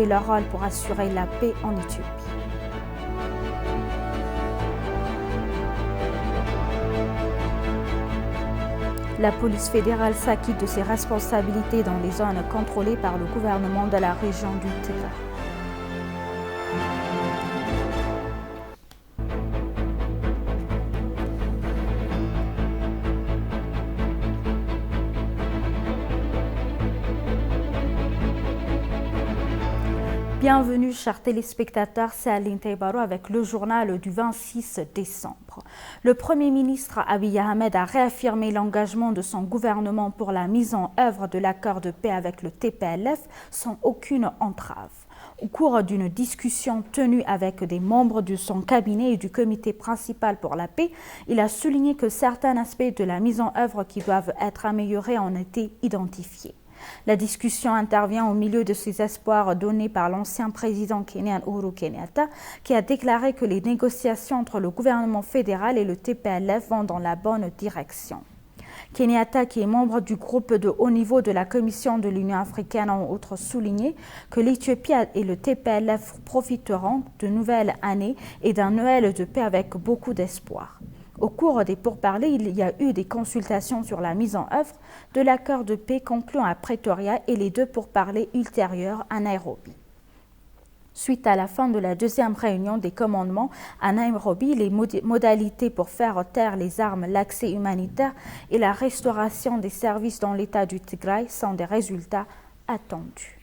leur rôle pour assurer la paix en Éthiopie. La police fédérale s'acquitte de ses responsabilités dans les zones contrôlées par le gouvernement de la région du Tigray. Bienvenue chers téléspectateurs, c'est Aline Taibaro avec le journal du 26 décembre. Le Premier ministre Abiy Ahmed a réaffirmé l'engagement de son gouvernement pour la mise en œuvre de l'accord de paix avec le TPLF sans aucune entrave. Au cours d'une discussion tenue avec des membres de son cabinet et du comité principal pour la paix, il a souligné que certains aspects de la mise en œuvre qui doivent être améliorés ont été identifiés. La discussion intervient au milieu de ces espoirs donnés par l'ancien président kenyan Uhuru Kenyatta, qui a déclaré que les négociations entre le gouvernement fédéral et le TPLF vont dans la bonne direction. Kenyatta, qui est membre du groupe de haut niveau de la Commission de l'Union africaine, a en outre souligné que l'Éthiopie et le TPLF profiteront de nouvelles années et d'un Noël de paix avec beaucoup d'espoir. Au cours des pourparlers, il y a eu des consultations sur la mise en œuvre de l'accord de paix conclu à Pretoria et les deux pourparlers ultérieurs à Nairobi. Suite à la fin de la deuxième réunion des commandements à Nairobi, les modalités pour faire taire les armes, l'accès humanitaire et la restauration des services dans l'État du Tigray sont des résultats attendus.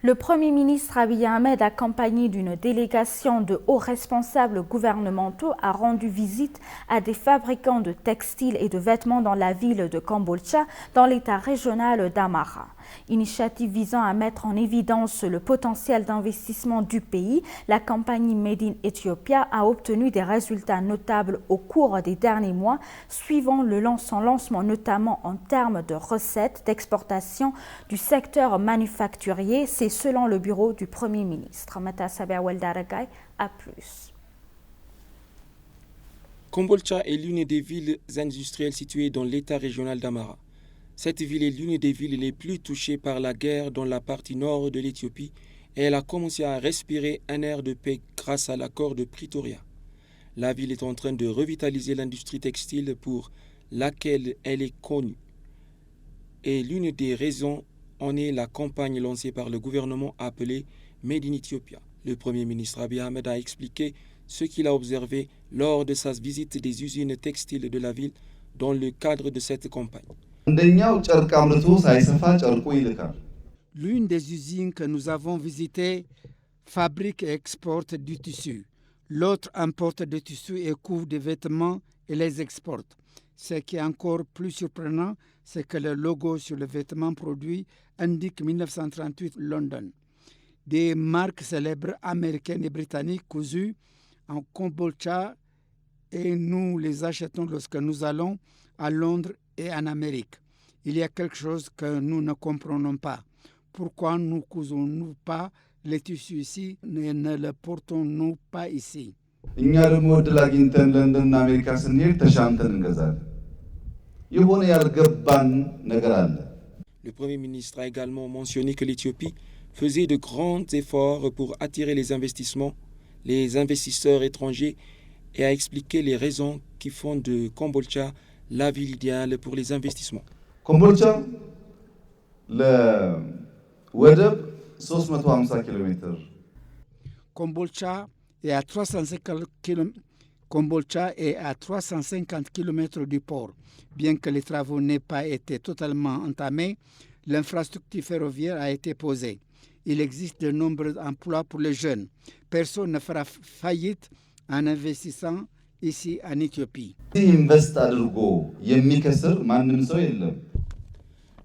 Le Premier ministre Abiy Ahmed, accompagné d'une délégation de hauts responsables gouvernementaux, a rendu visite à des fabricants de textiles et de vêtements dans la ville de Kombolcha, dans l'État régional d'Amhara. Initiative visant à mettre en évidence le potentiel d'investissement du pays, la compagnie Made in Ethiopia a obtenu des résultats notables au cours des derniers mois, suivant son lancement notamment en termes de recettes d'exportation du secteur manufacturier. C'est selon le bureau du Premier ministre. Matasabe Weldaragay a plus. Kombolcha est l'une des villes industrielles situées dans l'État régional d'Amhara. Cette ville est l'une des villes les plus touchées par la guerre dans la partie nord de l'Éthiopie et elle a commencé à respirer un air de paix grâce à l'accord de Pretoria. La ville est en train de revitaliser l'industrie textile pour laquelle elle est connue. Et l'une des raisons en est la campagne lancée par le gouvernement appelée Made in Ethiopia. Le Premier ministre Abiy Ahmed a expliqué ce qu'il a observé lors de sa visite des usines textiles de la ville dans le cadre de cette campagne. L'une des usines que nous avons visitées fabrique et exporte du tissu. L'autre importe du tissu et couvre des vêtements et les exporte. Ce qui est encore plus surprenant, c'est que le logo sur le vêtement produit indique 1938 London. Des marques célèbres américaines et britanniques cousues en Kombolcha et nous les achetons lorsque nous allons à Londres et en Amérique. Il y a quelque chose que nous ne comprenons pas. Pourquoi ne cousons-nous pas les tissus ici et ne les portons-nous pas ici? Le Premier ministre a également mentionné que l'Éthiopie faisait de grands efforts pour attirer les investissements, les investisseurs étrangers et a expliqué les raisons qui font de Kombolcha la ville idéale pour les investissements. Kombolcha, le Wedeb, 350 km. Kombolcha est à 350 km du port. Bien que les travaux n'aient pas été totalement entamés, l'infrastructure ferroviaire a été posée. Il existe de nombreux emplois pour les jeunes. Personne ne fera faillite en investissant ici en Éthiopie.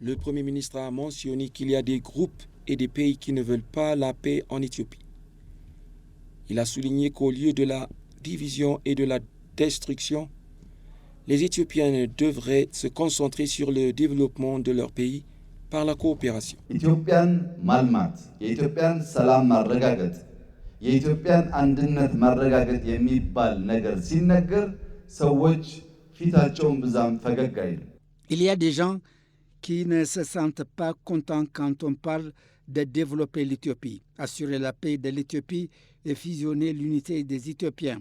Le Premier ministre a mentionné qu'il y a des groupes et des pays qui ne veulent pas la paix en Éthiopie. Il a souligné qu'au lieu de la division et de la destruction, les Éthiopiens devraient se concentrer sur le développement de leur pays par la coopération. Ethiopian malmat, Ethiopian salam marregaget, Ethiopian አንድነት ማረጋገጥ የሚባል ነገር ሲነገር ሰዎች ፊታቸውን ብዛም ፈገግ አይልም። Il y a des gens qui ne se sentent pas contents quand on parle de développer l'Éthiopie, assurer la paix de l'Éthiopie et fusionner l'unité des Éthiopiens.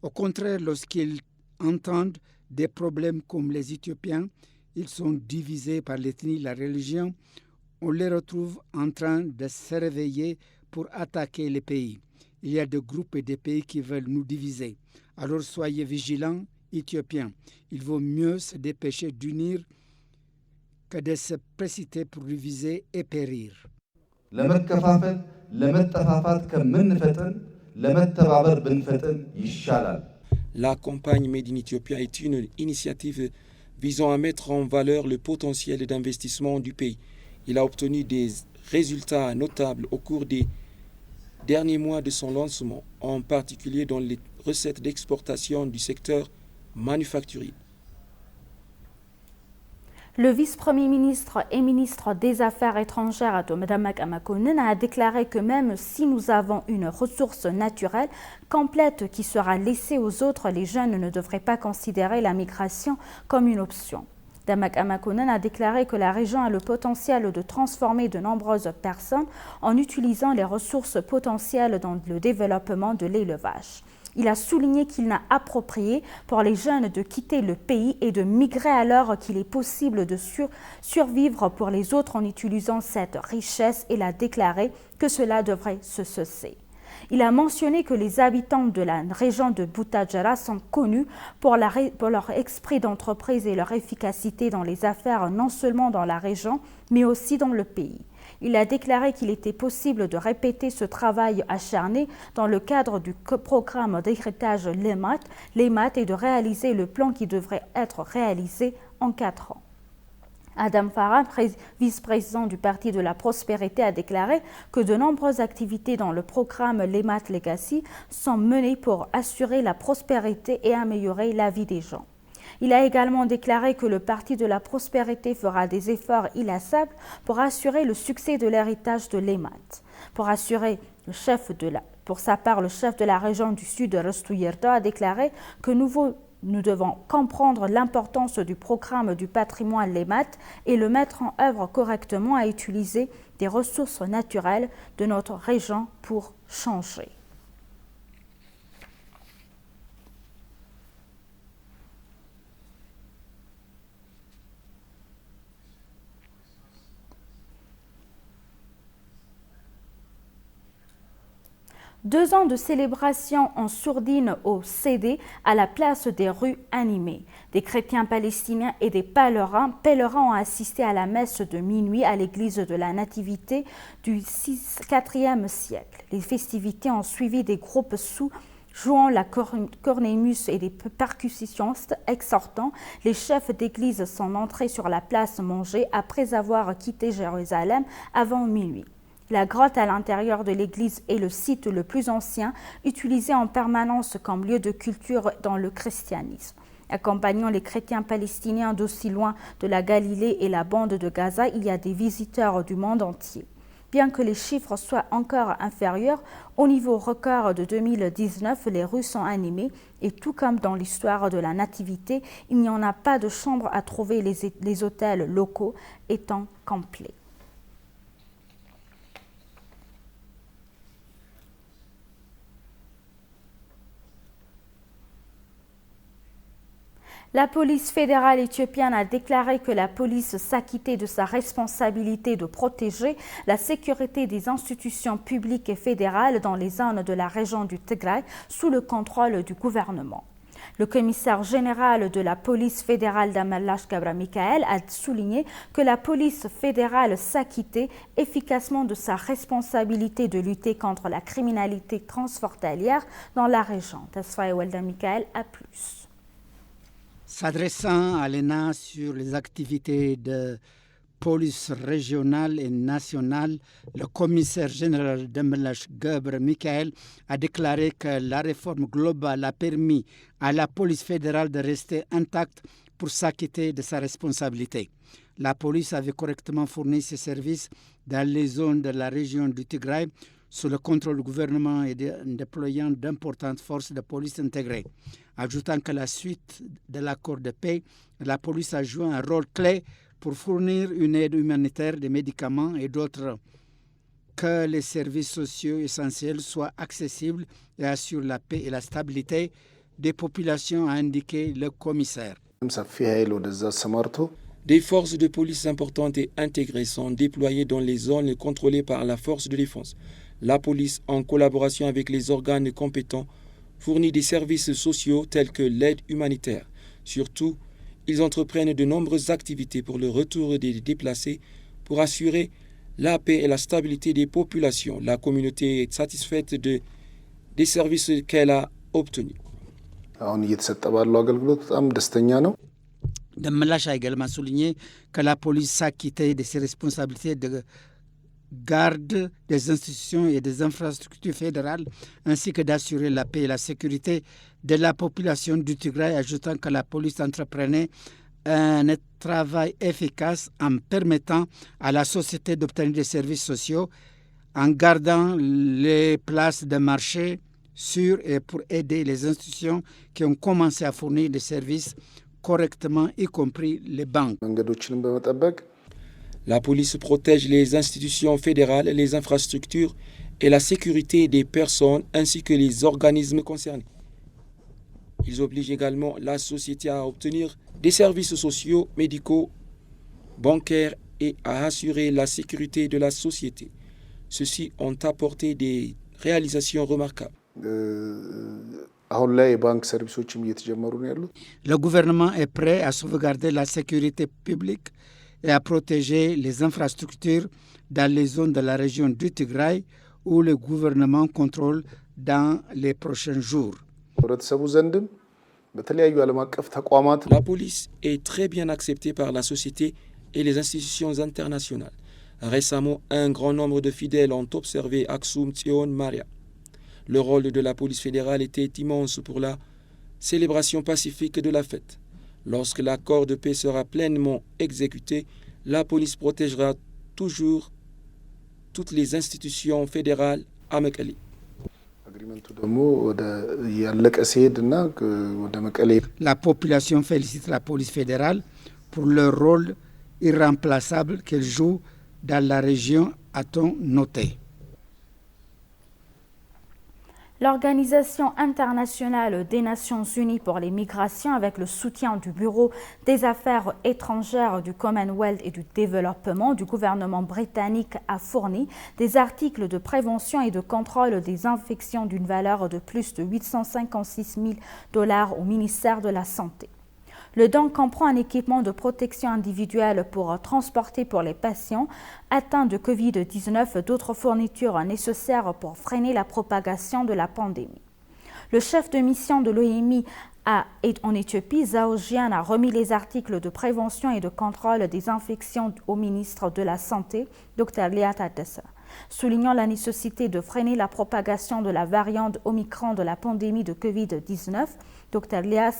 Au contraire, lorsqu'ils entendent des problèmes comme les Éthiopiens, ils sont divisés par l'ethnie, la religion, on les retrouve en train de se réveiller pour attaquer les pays. Il y a des groupes et des pays qui veulent nous diviser. Alors soyez vigilants, Éthiopiens. Il vaut mieux se dépêcher d'unir que de se précipiter pour diviser et périr. ለመከፋፈል ለመጠፋፋት ከምንፈጥን ለመተባበር ብንፈጥን ይሻላል። La campagne Made in Ethiopia est une initiative visant à mettre en valeur le potentiel d'investissement du pays. Il a obtenu des résultats notables au cours des derniers mois de son lancement, en particulier dans les recettes d'exportation du secteur manufacturier. Le vice-premier ministre et ministre des Affaires étrangères, Damak Amakonnen, a déclaré que même si nous avons une ressource naturelle complète qui sera laissée aux autres, les jeunes ne devraient pas considérer la migration comme une option. Damak Amakonnen a déclaré que la région a le potentiel de transformer de nombreuses personnes en utilisant les ressources potentielles dans le développement de l'élevage. Il a souligné qu'il n'a approprié pour les jeunes de quitter le pays et de migrer alors qu'il est possible de survivre pour les autres en utilisant cette richesse. Il a déclaré que cela devrait se cesser. Il a mentionné que les habitants de la région de Butajara sont connus pour leur esprit d'entreprise et leur efficacité dans les affaires, non seulement dans la région, mais aussi dans le pays. Il a déclaré qu'il était possible de répéter ce travail acharné dans le cadre du programme d'héritage LEMAT et de réaliser le plan qui devrait être réalisé en 4 ans. Adam Farah, vice-président du Parti de la Prospérité, a déclaré que de nombreuses activités dans le programme LEMAT Legacy sont menées pour assurer la prospérité et améliorer la vie des gens. Il a également déclaré que le Parti de la Prospérité fera des efforts inlassables pour assurer le succès de l'héritage de l'EMAT. Pour sa part, le chef de la région du Sud, Restu Yerdo, a déclaré que nous devons comprendre l'importance du programme du patrimoine LEMAT et le mettre en œuvre correctement à utiliser des ressources naturelles de notre région pour changer. Deux ans de célébration en sourdine au CD à la place des rues animées. Des chrétiens palestiniens et des pèlerins ont assisté à la messe de minuit à l'église de la Nativité du 4e siècle. Les festivités ont suivi des groupes jouant la cornémus et des percussionnistes exhortant. Les chefs d'église sont entrés sur la place Manger après avoir quitté Jérusalem avant minuit. La grotte à l'intérieur de l'église est le site le plus ancien, utilisé en permanence comme lieu de culture dans le christianisme. Accompagnant les chrétiens palestiniens d'aussi loin de la Galilée et la bande de Gaza, il y a des visiteurs du monde entier. Bien que les chiffres soient encore inférieurs, au niveau record de 2019, les rues sont animées et tout comme dans l'histoire de la Nativité, il n'y en a pas de chambre à trouver, les hôtels locaux étant complets. La police fédérale éthiopienne a déclaré que la police s'acquittait de sa responsabilité de protéger la sécurité des institutions publiques et fédérales dans les zones de la région du Tigray sous le contrôle du gouvernement. Le commissaire général de la police fédérale Damallash Gabra Mikael a souligné que la police fédérale s'acquittait efficacement de sa responsabilité de lutter contre la criminalité transfrontalière dans la région. Tasfaye Welda Mikael a plus. S'adressant à l'ENA sur les activités de police régionale et nationale, le commissaire général Damallash Gabra Mikael a déclaré que la réforme globale a permis à la police fédérale de rester intacte pour s'acquitter de sa responsabilité. La police avait correctement fourni ses services dans les zones de la région du Tigray sous le contrôle du gouvernement et en déployant d'importantes forces de police intégrées, ajoutant qu'à la suite de l'accord de paix, la police a joué un rôle clé pour fournir une aide humanitaire, des médicaments et d'autres, que les services sociaux essentiels soient accessibles et assurent la paix et la stabilité des populations, a indiqué le commissaire. Des forces de police importantes et intégrées sont déployées dans les zones contrôlées par la force de défense. La police, en collaboration avec les organes compétents, fournit des services sociaux tels que l'aide humanitaire. Surtout, ils entreprennent de nombreuses activités pour le retour des déplacés pour assurer la paix et la stabilité des populations. La communauté est satisfaite des services qu'elle a obtenus. De Melash a également souligné que la police s'acquittait de ses responsabilités de garde des institutions et des infrastructures fédérales, ainsi que d'assurer la paix et la sécurité de la population du Tigray, ajoutant que la police entreprenait un travail efficace en permettant à la société d'obtenir des services sociaux, en gardant les places de marché sûres et pour aider les institutions qui ont commencé à fournir des services correctement, y compris les banques. La police protège les institutions fédérales, les infrastructures et la sécurité des personnes ainsi que les organismes concernés. Ils obligent également la société à obtenir des services sociaux, médicaux, bancaires et à assurer la sécurité de la société. Ceux-ci ont apporté des réalisations remarquables. Le gouvernement est prêt à sauvegarder la sécurité publique et à protéger les infrastructures dans les zones de la région du Tigray où le gouvernement contrôle dans les prochains jours. La police est très bien acceptée par la société et les institutions internationales. Récemment, un grand nombre de fidèles ont observé Aksum Tzion Maria. Le rôle de la police fédérale était immense pour la célébration pacifique de la fête. Lorsque l'accord de paix sera pleinement exécuté, la police protégera toujours toutes les institutions fédérales à Mekelle. La population félicite la police fédérale pour le rôle irremplaçable qu'elle joue dans la région, a-t-on noté. L'Organisation internationale des Nations Unies pour les migrations, avec le soutien du Bureau des Affaires étrangères du Commonwealth et du développement du gouvernement britannique, a fourni des articles de prévention et de contrôle des infections d'une valeur de plus de 856 000 $ au ministère de la Santé. Le don comprend un équipement de protection individuelle pour transporter pour les patients atteints de Covid-19 d'autres fournitures nécessaires pour freiner la propagation de la pandémie. Le chef de mission de l'OMI en Éthiopie, Zhao Jian, a remis les articles de prévention et de contrôle des infections au ministre de la Santé, Dr Lia Tadessa. Soulignant la nécessité de freiner la propagation de la variante Omicron de la pandémie de Covid-19, Dr Lia a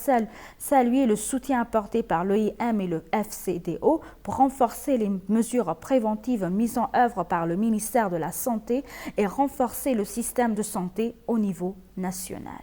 salué le soutien apporté par l'OIM et le FCDO pour renforcer les mesures préventives mises en œuvre par le ministère de la Santé et renforcer le système de santé au niveau national.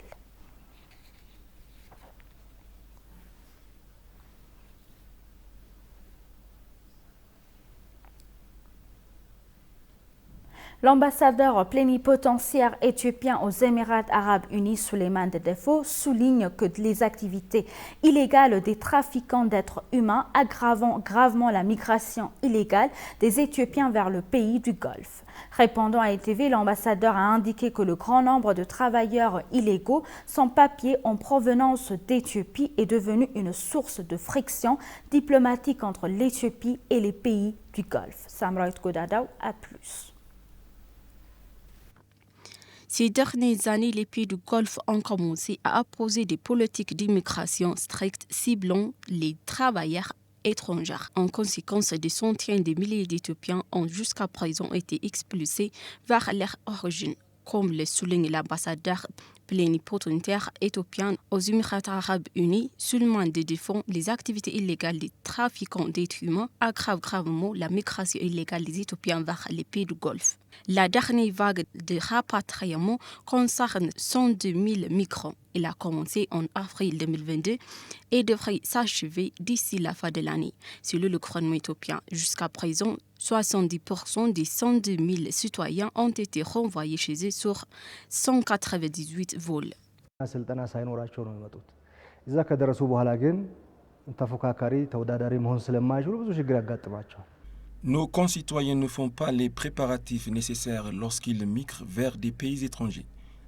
L'ambassadeur plénipotentiaire éthiopien aux Émirats arabes unis, Souleymane Dedefo, souligne que les activités illégales des trafiquants d'êtres humains aggravent gravement la migration illégale des Éthiopiens vers le pays du Golfe. Répondant à ETV, l'ambassadeur a indiqué que le grand nombre de travailleurs illégaux sans papier en provenance d'Éthiopie est devenu une source de friction diplomatique entre l'Éthiopie et les pays du Golfe. Samraït Godadaw a plus. Ces dernières années, les pays du Golfe ont commencé à apposer des politiques d'immigration strictes ciblant les travailleurs étrangers. En conséquence, des centaines de milliers d'Éthiopiens ont jusqu'à présent été expulsés vers leur origine, comme le souligne l'ambassadeur plénipotentaire éthiopien aux Émirats arabes unis seulement de défendre les activités illégales des trafiquants d'êtres humains aggrave gravement la migration illégale des Éthiopiens vers les pays du Golfe. La dernière vague de rapatriement concerne 102 000 migrants. Elle a commencé en avril 2022 et devrait s'achever d'ici la fin de l'année. Selon le gouvernement éthiopien, jusqu'à présent, 70% des 102 000 citoyens ont été renvoyés chez eux sur 198 vols. Nos concitoyens ne font pas les préparatifs nécessaires lorsqu'ils migrent vers des pays étrangers.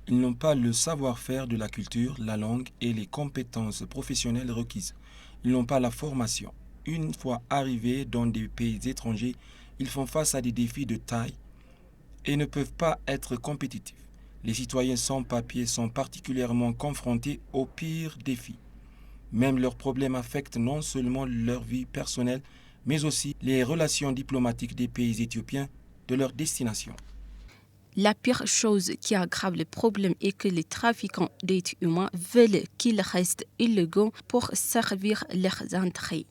Ils n'ont pas le savoir-faire de la culture, la langue et les compétences professionnelles requises. Ils n'ont pas la formation. Une fois arrivés dans des pays étrangers, ils font face à des défis de taille et ne peuvent pas être compétitifs. Les citoyens sans papier sont particulièrement confrontés aux pires défis. Même leurs problèmes affectent non seulement leur vie personnelle, mais aussi les relations diplomatiques des pays éthiopiens de leur destination. La pire chose qui aggrave le problème est que les trafiquants d'êtres humains veulent qu'ils restent illégaux pour servir leurs intérêts.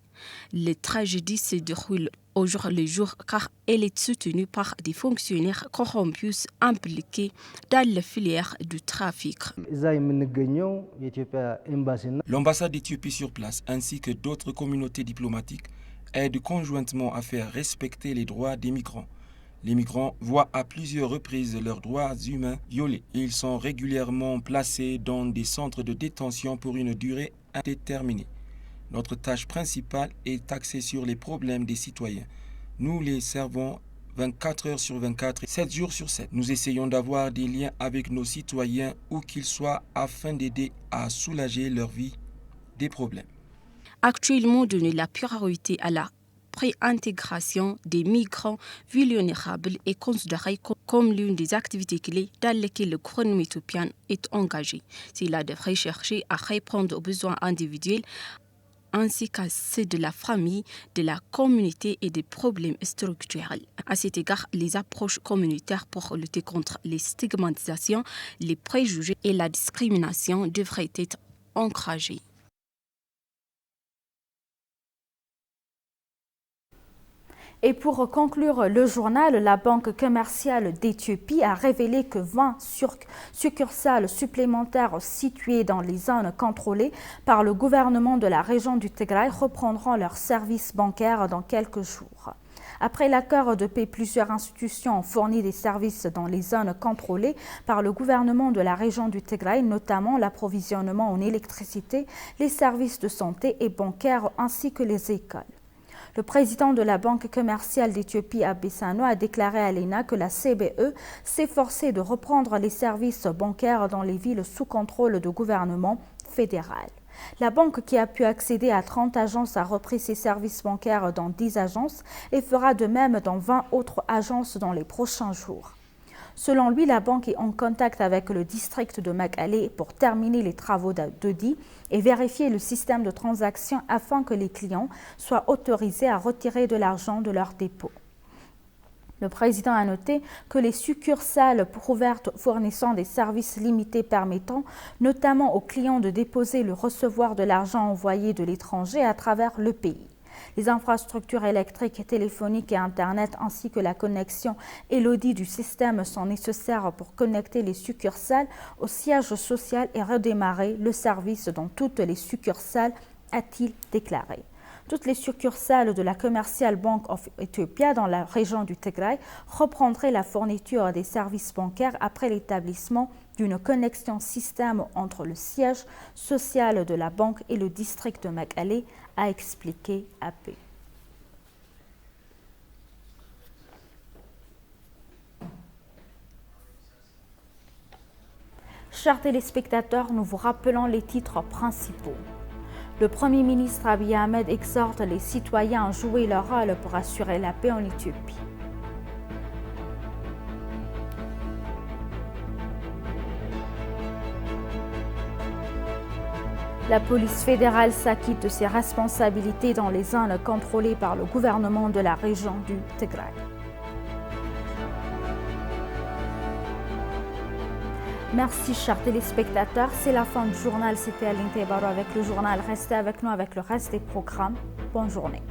La tragédie se déroule au jour le jour car elle est soutenue par des fonctionnaires corrompus impliqués dans la filière du trafic. L'ambassade d'Éthiopie sur place ainsi que d'autres communautés diplomatiques aident conjointement à faire respecter les droits des migrants. Les migrants voient à plusieurs reprises leurs droits humains violés. Ils sont régulièrement placés dans des centres de détention pour une durée indéterminée. Notre tâche principale est axée sur les problèmes des citoyens. Nous les servons 24 heures sur 24 et 7 jours sur 7. Nous essayons d'avoir des liens avec nos citoyens où qu'ils soient afin d'aider à soulager leur vie des problèmes. Actuellement, donner la priorité à la préintégration des migrants vulnérables est considérée comme l'une des activités clés dans lesquelles le gouvernement éthiopien est engagé. Cela devrait chercher à répondre aux besoins individuels ainsi qu'à ceux de la famille, de la communauté et des problèmes structurels. À cet égard, les approches communautaires pour lutter contre les stigmatisations, les préjugés et la discrimination devraient être encouragées. Et pour conclure le journal, la Banque commerciale d'Éthiopie a révélé que 20 succursales supplémentaires situées dans les zones contrôlées par le gouvernement de la région du Tigray reprendront leurs services bancaires dans quelques jours. Après l'accord de paix, plusieurs institutions ont fourni des services dans les zones contrôlées par le gouvernement de la région du Tigray, notamment l'approvisionnement en électricité, les services de santé et bancaires ainsi que les écoles. Le président de la Banque commerciale d'Éthiopie, Abesano, a déclaré à l'ENA que la CBE s'efforçait de reprendre les services bancaires dans les villes sous contrôle du gouvernement fédéral. La banque, qui a pu accéder à 30 agences, a repris ses services bancaires dans 10 agences et fera de même dans 20 autres agences dans les prochains jours. Selon lui, la banque est en contact avec le district de Mekelle pour terminer les travaux d'audit et vérifier le système de transaction afin que les clients soient autorisés à retirer de l'argent de leur dépôt. Le président a noté que les succursales ouvertes fournissant des services limités permettant notamment aux clients de déposer ou recevoir de l'argent envoyé de l'étranger à travers le pays. Les infrastructures électriques, téléphoniques et Internet ainsi que la connexion et l'audit du système sont nécessaires pour connecter les succursales au siège social et redémarrer le service dans toutes les succursales, a-t-il déclaré. Toutes les succursales de la Commercial Bank of Ethiopia dans la région du Tigray reprendraient la fourniture des services bancaires après l'établissement d'une connexion système entre le siège social de la banque et le district de Mekelle, a expliqué AP. Chers téléspectateurs, nous vous rappelons les titres principaux. Le Premier ministre Abiy Ahmed exhorte les citoyens à jouer leur rôle pour assurer la paix en Éthiopie. La police fédérale s'acquitte de ses responsabilités dans les zones contrôlées par le gouvernement de la région du Tigray. Merci chers téléspectateurs, c'est la fin du journal. C'était Aline Taibaro avec le journal. Restez avec nous avec le reste des programmes. Bonne journée.